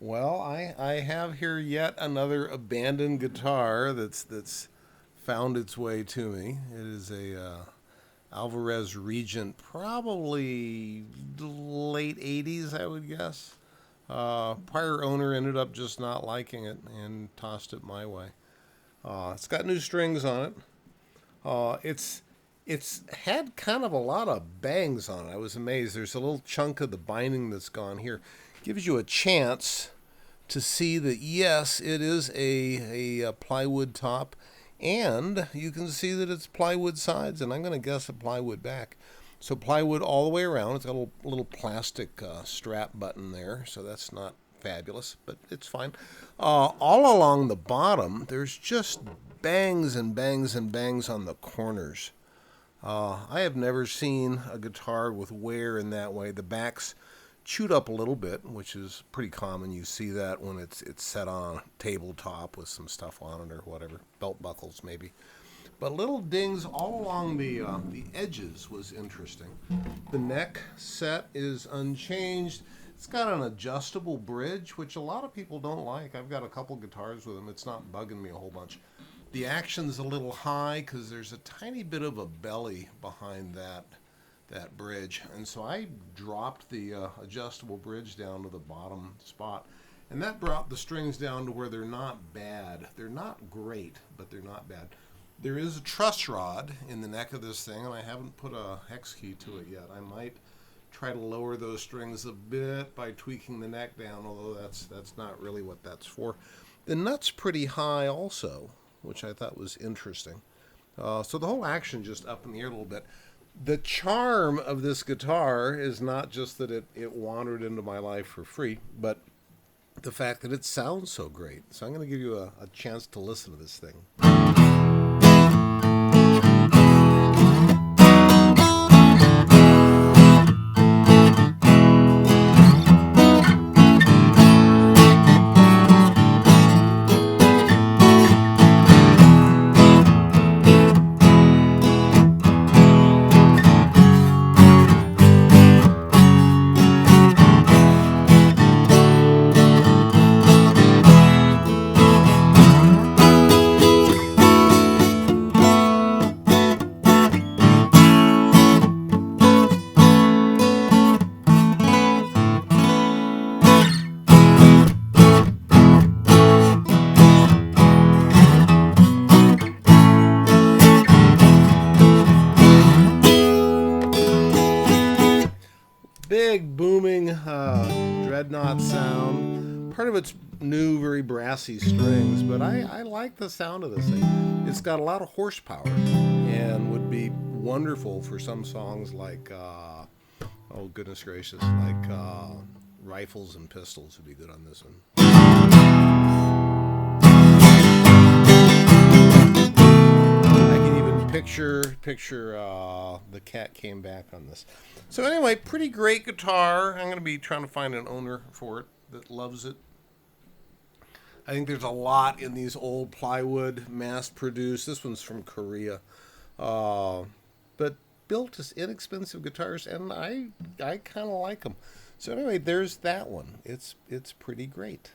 Well, I have here yet another abandoned guitar that's found its way to me. It is a Alverez Regent, probably late '80s, I would guess. Prior owner ended up just not liking it and tossed it my way. It's got new strings on it. It's had kind of a lot of bangs on it. I was amazed. There's a little chunk of the binding that's gone here. Gives you a chance to see that yes, it is a plywood top, and you can see that it's plywood sides, and I'm going to guess a plywood back. So plywood all the way around. It's got a little plastic strap button there, so that's not fabulous, but it's fine. All along the bottom, there's just bangs and bangs and bangs on the corners. I have never seen a guitar with wear in that way. The back's chewed up a little bit, which is pretty common. You see that when it's set on a tabletop with some stuff on it or whatever, belt buckles maybe. But little dings all along the edges was interesting. The neck set is unchanged. It's got an adjustable bridge, which a lot of people don't like. I've got a couple guitars with them. It's not bugging me a whole bunch. The action's a little high because there's a tiny bit of a belly behind that bridge, and so I dropped the adjustable bridge down to the bottom spot, and that brought the strings down to where they're not bad. They're not great, but they're not bad. There is a truss rod in the neck of this thing, and I haven't put a hex key to it yet. I might try to lower those strings a bit by tweaking the neck down, although that's not really what that's for. The nut's pretty high also, which I thought was interesting. So the whole action just up in the air a little bit. The charm of this guitar is not just that it wandered into my life for free, but the fact that it sounds so great. So I'm going to give you a chance to listen to this thing. Big booming dreadnought sound. Part of it's new, very brassy strings, but I like the sound of this thing. It's got a lot of horsepower and would be wonderful for some songs like, oh goodness gracious, like Rifles and Pistols would be good on this one. I can even picture the cat came back on this. So anyway, pretty great guitar. I'm going to be trying to find an owner for it that loves it. I think there's a lot in these old plywood, mass-produced. This one's from Korea, but built as inexpensive guitars, and I kind of like them. So anyway, there's that one. It's pretty great.